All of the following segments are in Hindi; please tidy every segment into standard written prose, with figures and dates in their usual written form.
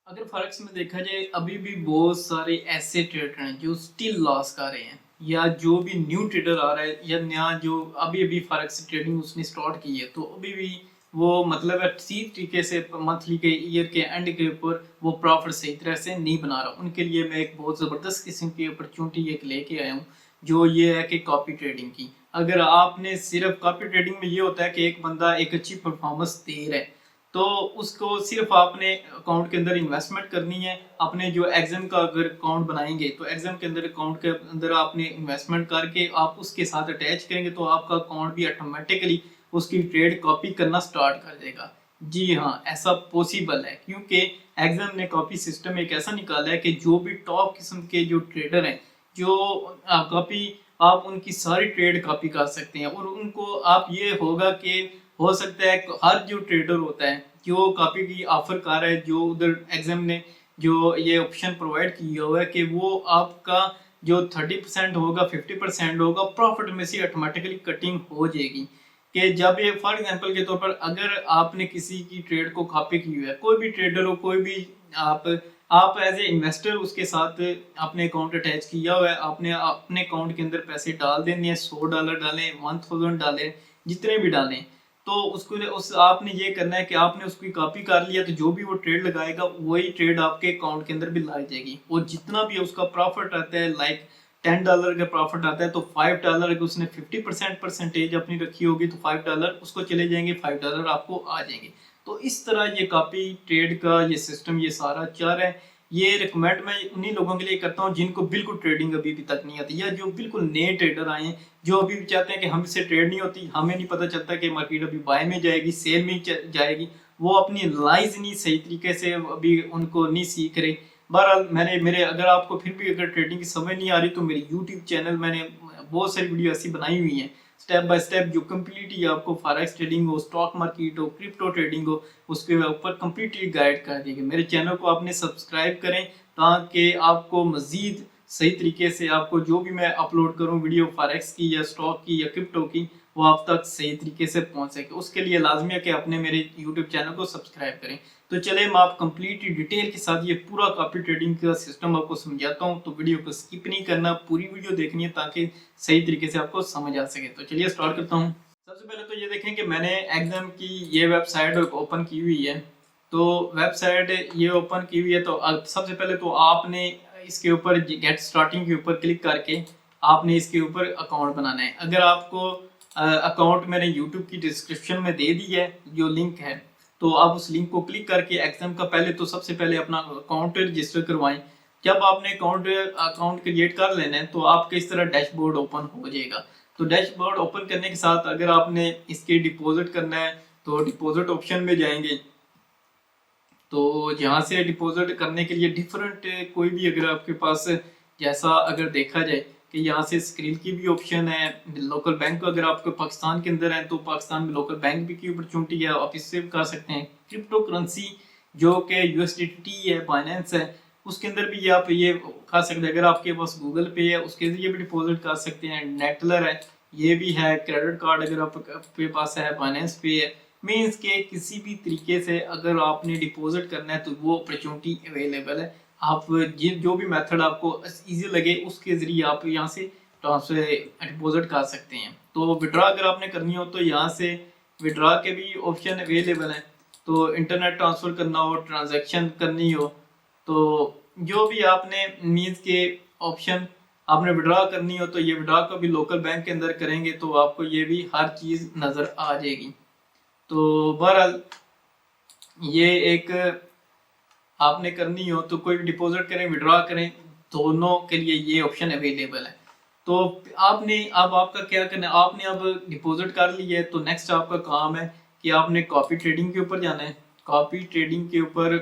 अगर फॉरेक्स में देखा जाए अभी भी बहुत सारे ऐसे ट्रेडर हैं जो स्टिल लॉस कर रहे हैं, या जो भी न्यू ट्रेडर आ रहा है या नया जो अभी अभी फॉरेक्स ट्रेडिंग उसने स्टार्ट की है, तो अभी भी वो मतलब अच्छी तरीके से मंथली के ईयर के एंड के ऊपर वो प्रॉफिट सही तरह से नहीं बना रहा। उनके लिए मैं एक बहुत ज़बरदस्त किस्म की अपॉर्चुनिटी एक लेके आया हूँ, जो ये है कि कॉपी ट्रेडिंग की। अगर आपने सिर्फ कॉपी ट्रेडिंग में ये होता है कि एक बंदा एक अच्छी परफॉर्मेंस दे रहा है, तो उसको सिर्फ आपने अकाउंट के अंदर इन्वेस्टमेंट करनी है। अपने जो एग्जाम का अगर अकाउंट बनाएंगे तो एग्जाम के अंदर अकाउंट के अंदर आपने इन्वेस्टमेंट करके आप उसके साथ अटैच करेंगे, तो आपका अकाउंट भी ऑटोमेटिकली उसकी ट्रेड कॉपी करना स्टार्ट कर देगा। जी हाँ, ऐसा पॉसिबल है, क्योंकि एग्जाम ने कॉपी सिस्टम एक ऐसा निकाला है कि जो भी टॉप किस्म के जो ट्रेडर हैं, जो कॉपी आप उनकी सारी ट्रेड कॉपी कर सकते हैं। और उनको आप ये होगा कि हो सकता है हर जो ट्रेडर होता है जो कॉपी की ऑफर कर रहा है, जो उधर एग्जाम ने जो ये ऑप्शन प्रोवाइड किया हुआ है कि वो आपका जो 30% होगा 50% होगा प्रॉफिट में से ऑटोमेटिकली कटिंग हो जाएगी। कि जब ये फॉर एग्जांपल के तौर पर अगर आपने किसी की ट्रेड को कॉपी की हुई है, कोई भी ट्रेडर हो, कोई भी आप आप एज ए इन्वेस्टर उसके साथ अपने अकाउंट अटैच किया हुआ है, आपने अपने अकाउंट के अंदर पैसे डाल देने हैं, $100 डालें, 1000 डालें, जितने भी डालें, तो उसको उस आपने ये करना है कि आपने उसकी कॉपी कर लिया, तो जो भी वो ट्रेड लगाएगा वही ट्रेड आपके अकाउंट के अंदर भी लग जाएगी। और जितना भी उसका प्रॉफिट आता है, लाइक $10 का प्रॉफिट आता है, तो $5 अगर उसने 50% परसेंटेज अपनी रखी होगी तो $5 उसको चले जाएंगे, $5 आपको आ जाएंगे। तो इस तरह ये कॉपी ट्रेड का ये सिस्टम ये सारा चल रहा है। ये रिकमेंड मैं उन्हीं लोगों के लिए करता हूँ जिनको बिल्कुल ट्रेडिंग अभी भी तक नहीं आती, या जो बिल्कुल नए ट्रेडर आए हैं, जो अभी भी चाहते हैं कि हमसे ट्रेड नहीं होती, हमें नहीं पता चलता कि मार्केट अभी बाय में जाएगी सेल में जाएगी, वो अपनी एनालाइज नहीं सही तरीके से अभी उनको नहीं सीख रहे। बहरहाल मैंने मेरे अगर आपको फिर भी अगर ट्रेडिंग की समझ नहीं आ रही, तो मेरी यूट्यूब चैनल मैंने बहुत सारी वीडियो ऐसी बनाई हुई हैं स्टेप बाय स्टेप, जो कम्प्लीटली आपको फॉरेक्स ट्रेडिंग हो, स्टॉक मार्केट हो, क्रिप्टो ट्रेडिंग हो, उसके ऊपर कम्प्लीटली गाइड कर देंगे। मेरे चैनल को आपने सब्सक्राइब करें ताकि आपको मजीद सही तरीके से आपको जो भी मैं अपलोड करूं वीडियो फॉरेक्स की या स्टॉक की या क्रिप्टो की, वो आप तक सही तरीके से पहुंच सके। उसके लिए लाजमी है कि आपने मेरे यूट्यूब चैनल को सब्सक्राइब करें। तो चले मैं आप कंप्लीट डिटेल के साथ ये पूरा कॉपी ट्रेडिंग का सिस्टम आपको समझाता हूँ, तो वीडियो को स्किप नहीं करना, पूरी वीडियो देखनी है ताकि सही तरीके से आपको समझ आ सके। तो चलिए स्टार्ट करता हूँ। सबसे पहले तो ये देखें कि मैंने एग्जाम की ये वेबसाइट ओपन की हुई है। तो वेबसाइट ये ओपन की हुई है, तो सबसे पहले तो आपने इसके ऊपर गेट स्टार्टिंग के ऊपर क्लिक करके आपने इसके ऊपर अकाउंट बनाना है। अगर आपको अकाउंट मैंने यूट्यूब की डिस्क्रिप्शन में दे दी है जो लिंक है, तो आप उस लिंक को क्लिक करके एग्जाम का पहले तो सबसे पहले अपना अकाउंट रजिस्टर करवाएं। जब आपने अकाउंट क्रिएट कर लेना है, तो आपके इस तरह डैशबोर्ड ओपन हो जाएगा। तो डैशबोर्ड ओपन करने के साथ अगर आपने इसके डिपॉजिट करना है, तो डिपॉजिट ऑप्शन में जाएंगे। तो यहाँ से डिपॉजिट करने के लिए डिफरेंट कोई भी अगर आपके पास जैसा अगर देखा जाए कि यहाँ से स्क्रीन की भी ऑप्शन है, लोकल बैंक अगर आपको पाकिस्तान के अंदर है तो पाकिस्तान में लोकल बैंक भी की अपॉर्चुनिटी है, आप इससे भी कर सकते हैं। क्रिप्टो करेंसी जो कि USDT है, बाइनेंस है, उसके अंदर भी आप ये कर सकते हैं। अगर आपके पास गूगल पे है उसके जरिए भी डिपॉजिट कर सकते हैं। नेटलर है, ये भी है। क्रेडिट कार्ड अगर आपके पास है, बाइनेंस पे है। मीन्स के किसी भी तरीके से अगर आपने डिपॉजिट करना है तो वो अपॉर्चुनिटी अवेलेबल है। आप जो भी मेथड आपको इजी लगे उसके जरिए आप यहाँ से ट्रांसफर डिपॉजिट कर सकते हैं। तो विड्रॉ अगर आपने करनी हो तो यहाँ से विड्रॉ के भी ऑप्शन अवेलेबल हैं। तो इंटरनेट ट्रांसफ़र करना हो, ट्रांजैक्शन करनी हो, तो जो भी आपने मीन्स के ऑप्शन आपने विड्रॉ करनी हो, तो ये विड्रॉ को भी लोकल बैंक के अंदर करेंगे तो आपको ये भी हर चीज़ नज़र आ जाएगी। तो बहरहाल ये एक आपने करनी हो तो कोई भी डिपॉजिट करें, विड्रॉ करें, दोनों के लिए ये ऑप्शन अवेलेबल है। तो आपने अब आपका क्या करना है, आपने अब डिपॉजिट कर लिया है, तो नेक्स्ट आपका काम है कि आपने कॉपी ट्रेडिंग के ऊपर जाना है। कॉपी ट्रेडिंग के ऊपर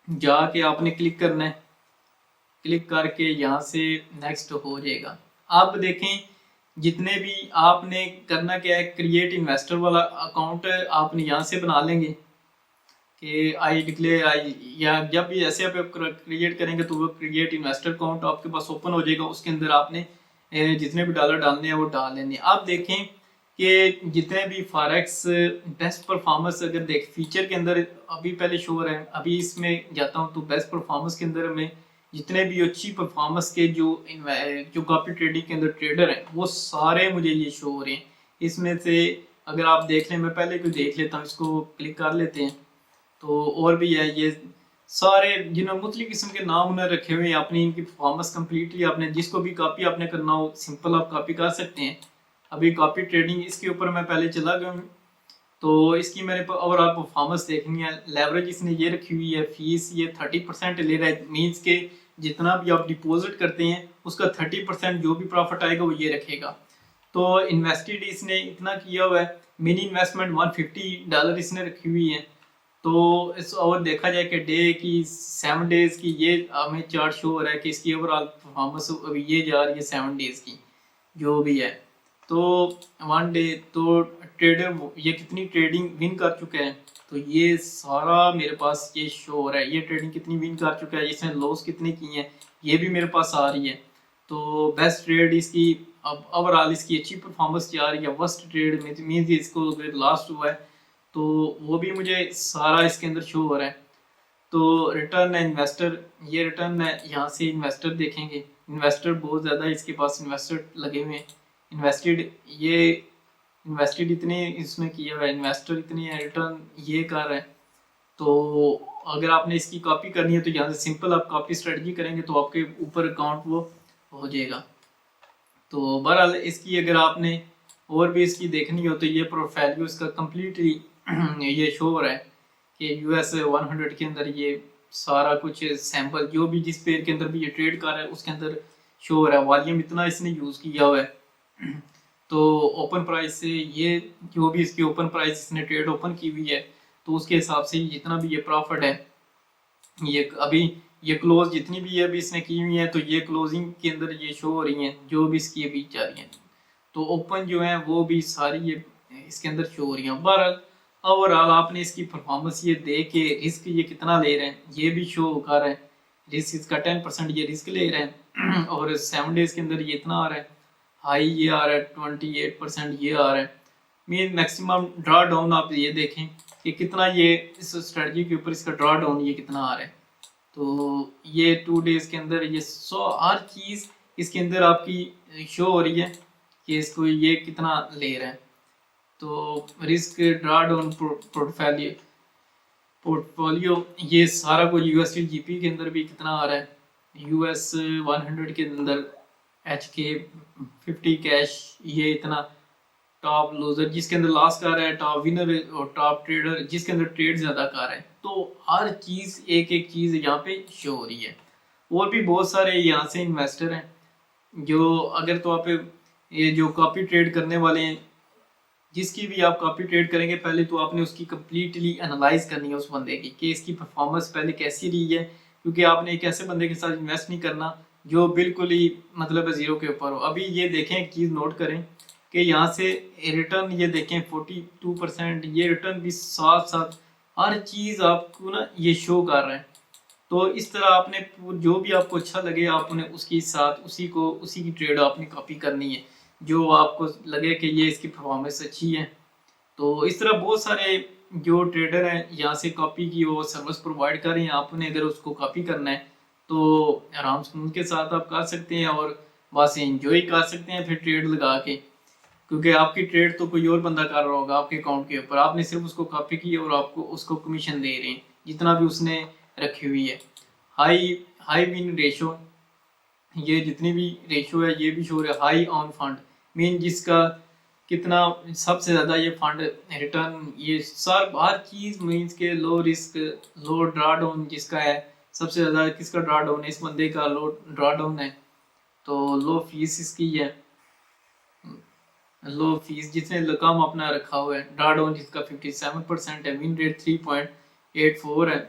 जाके आपने क्लिक करना है। क्लिक करके यहाँ से नेक्स्ट हो जाएगा। आप देखें जितने भी आपने करना क्या है, क्रिएट इन्वेस्टर वाला अकाउंट आपने यहाँ से बना लेंगे कि आई डिक्लेयर आई, या जब भी ऐसे आप क्रिएट करेंगे तो वो क्रिएट इन्वेस्टर अकाउंट आपके पास ओपन हो जाएगा। उसके अंदर आपने जितने भी डॉलर डालने हैं वो डाल लेने। आप देखें कि जितने भी फॉरेक्स बेस्ट परफॉर्मेंस अगर देख फीचर के अंदर अभी पहले शो हो रहा है, अभी इसमें जाता हूँ तो बेस्ट परफॉर्मेंस के अंदर में जितने भी अच्छी परफॉर्मेंस के जो कॉपी ट्रेडिंग के अंदर ट्रेडर हैं वो सारे मुझे ये शो हो रहे हैं। इसमें से अगर आप देख लें, मैं पहले क्यों देख लेता हूँ, इसको क्लिक कर लेते हैं तो और भी है ये सारे जिन्होंने मुख्तलिफ किस्म के नाम उन्होंने रखे हुए हैं। अपनी इनकी परफॉर्मेंस कम्प्लीटली आपने जिसको भी कॉपी आपने करना हो सिंपल आप कॉपी कर सकते हैं। अभी कॉपी ट्रेडिंग इसके ऊपर मैं पहले चला गया हूँ तो इसकी मेरे ओवरऑल परफॉर्मेंस देखनी है। लेवरेज इसने ये रखी हुई है, फीस ये 30% ले रहा है, मीन्स के जितना भी आप डिपॉजिट करते हैं उसका 30% जो भी प्रॉफिट आएगा वो ये रखेगा। तो इन्वेस्टेड इसने इतना किया हुआ है, मिनी इन्वेस्टमेंट $150 इसने रखी हुई है। तो इस और देखा जाए कि डे की 7 डेज की ये हमें चार्ट शो हो रहा है कि इसकी ओवरऑल परफॉर्मेंस अभी ये जा रही है 7 डेज की जो भी है। तो 1 डे तो ट्रेडर ये कितनी ट्रेडिंग विन कर चुके हैं तो ये सारा मेरे पास ये शो हो रहा है। ये ट्रेडिंग कितनी विन कर चुका है, इसने लॉस कितने किए हैं ये भी मेरे पास आ रही है। तो बेस्ट ट्रेड इसकी अब ओवरऑल इसकी अच्छी परफॉर्मेंस जा रही है। वर्स्ट ट्रेड में मीन्स इसको अगर लास्ट हुआ है तो वो भी मुझे सारा इसके अंदर शो हो रहा है। तो रिटर्न है इन्वेस्टर, ये रिटर्न है, यहाँ से इन्वेस्टर देखेंगे, इन्वेस्टर बहुत ज़्यादा इसके पास इन्वेस्टर लगे हुए हैं। इन्वेस्टेड ये इन्वेस्टेड इतने इसमें किया हुआ है, इन्वेस्टर इतने है, रिटर्न ये कर रहा है। तो अगर आपने इसकी कॉपी करनी है तो यहाँ से सिंपल आप कॉपी स्ट्रेटजी करेंगे तो आपके ऊपर अकाउंट वो हो जाएगा। तो बहरहाल इसकी अगर आपने और भी इसकी देखनी हो तो ये प्रोफाइल इसका कम्प्लीटली ये शो हो रहा है कि US 100 के अंदर ये सारा कुछ सैंपल जो भी जिस पेयर के अंदर भी ये ट्रेड कर रहा है उसके अंदर शो हो रहा है। वॉल्यूम इतना इसने यूज़ किया हुआ है। तो ओपन प्राइस से ये जो भी इसकी ओपन प्राइस इसने ट्रेड ओपन की हुई है तो उसके हिसाब से जितना भी ये प्रॉफिट है ये अभी ये क्लोज जितनी भी है अभी इसने की हुई है तो ये क्लोजिंग के अंदर ये शो हो रही हैं जो भी इसकी अभी जा रही हैं। तो ओपन जो है वो भी सारी ये इसके अंदर शो हो रही हैं। बहरहाल ओवरऑल आपने इसकी परफॉर्मेंस ये देख के रिस्क ये कितना ले रहे हैं ये भी शो कर रहा है। रिस्क इसका 10% ये रिस्क ले रहे हैं और 7 डेज के अंदर ये इतना आ रहा है, हाई ये आ रहा है 28% ये आ रहा है। मीन मैक्सिमम ड्रा डाउन आप ये देखें कि कितना ये इस स्ट्रेटजी के ऊपर इसका ड्रा डाउन ये कितना आ रहा है। तो ये 2 डेज के अंदर ये हर चीज़ इसके अंदर आपकी शो हो रही है कि इसको ये कितना ले रहा है। तो रिस्क ड्रा डाउन पोर्टफोलियो ये सारा कुछ USD GP के अंदर भी कितना आ रहा है। US 100 के अंदर HK50 कैश ये इतना, टॉप लूजर जिसके अंदर लॉस कर रहा है, टॉप विनर और टॉप ट्रेडर जिसके अंदर ट्रेड ज़्यादा कर रहा है। तो हर चीज़ एक एक चीज़ यहाँ पे शो हो रही है। और भी बहुत सारे यहाँ से इन्वेस्टर हैं जो अगर तो आप ये जो कॉपी ट्रेड करने वाले हैं जिसकी भी आप कॉपी ट्रेड करेंगे पहले तो आपने उसकी कम्प्लीटली एनालाइज करनी है उस बंदे की कि इसकी परफॉर्मेंस पहले कैसी रही है। क्योंकि आपने एक ऐसे बंदे के साथ इन्वेस्ट नहीं करना जो बिल्कुल ही मतलब ज़ीरो के ऊपर हो। अभी ये देखें एक चीज़ नोट करें कि यहाँ से रिटर्न ये देखें 42%, ये रिटर्न भी साथ साथ हर चीज़ आपको ना ये शो कर रहा है। तो इस तरह आपने जो भी आपको अच्छा लगे आपने उसके साथ उसी की ट्रेड आपने कॉपी करनी है जो आपको लगे कि ये इसकी परफॉर्मेंस अच्छी है। तो इस तरह बहुत सारे जो ट्रेडर हैं यहाँ से कॉपी की वो सर्विस प्रोवाइड कर रहे हैं। आपने अगर उसको कॉपी करना है तो आराम से उनके साथ आप कर सकते हैं और बस एंजॉय कर सकते हैं फिर ट्रेड लगा के। क्योंकि आपकी ट्रेड तो कोई और बंदा कर रहा होगा आपके अकाउंट के ऊपर, आपने सिर्फ उसको कॉपी की और आपको उसको कमीशन दे रहे हैं जितना भी उसने रखी हुई है। हाई हाई विन रेशो ये जितनी भी रेशो है ये भी शो है। हाई ऑन फंड मीन जिसका कितना सबसे ज़्यादा ये फंड रिटर्न ये सब हर चीज़ मीन्स के लो रिस्क लो ड्रा डाउन जिसका है सबसे ज़्यादा किसका ड्रा डाउन है, इस बंदे का लो ड्रा डाउन है। तो लो फीस इसकी है, लो फीस जिसने कम अपना रखा हुआ है, ड्रा डाउन जिसका 57% है, विन रेट 3.84 है।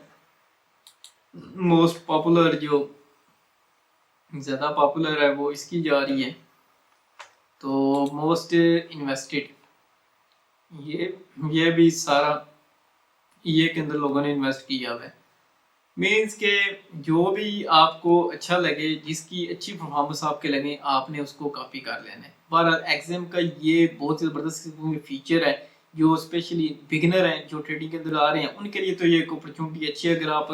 मोस्ट पॉपुलर जो ज़्यादा पॉपुलर है वो इसकी जा रही है। तो मोस्ट इन्वेस्टेड ये भी सारा ये के अंदर लोगों ने इन्वेस्ट किया हुआ है। मीन्स के जो भी आपको अच्छा लगे जिसकी अच्छी परफॉर्मेंस आपके लगे आपने उसको कॉपी कर लेना है। बहरहाल एग्जाम का ये बहुत ही ज़बरदस्त फीचर है जो स्पेशली बिगिनर हैं जो ट्रेडिंग के अंदर आ रहे हैं उनके लिए तो ये एक अपॉर्चुनिटी अच्छी है। अगर आप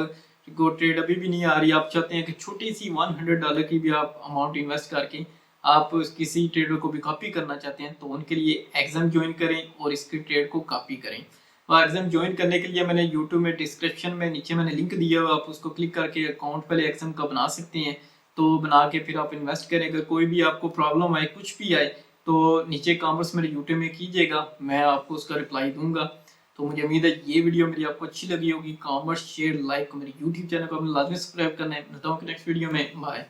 को ट्रेड अभी भी नहीं आ रही, आप चाहते हैं कि छोटी सी $100 की भी आप अमाउंट इन्वेस्ट करके आप किसी ट्रेडर को भी कॉपी करना चाहते हैं तो उनके लिए एग्जाम ज्वाइन करें और इसके ट्रेड को कॉपी करें। और एग्जाम ज्वाइन करने के लिए मैंने यूट्यूब में डिस्क्रिप्शन में नीचे मैंने लिंक दिया हुआ, आप उसको क्लिक करके अकाउंट पहले एग्जाम का बना सकते हैं। तो बना के फिर आप इन्वेस्ट करें। अगर कोई भी आपको प्रॉब्लम आए, कुछ भी आए, तो नीचे कमेंट्स मेरे यूट्यूब में कीजिएगा, मैं आपको उसका रिप्लाई दूंगा। तो मुझे उम्मीद है ये वीडियो मेरी आपको अच्छी लगी होगी। कमेंट शेयर लाइक मेरे यूट्यूब चैनल को आपने लाजमी सब्सक्राइब करना है। मिलता हूँ नेक्स्ट वीडियो में। बाय।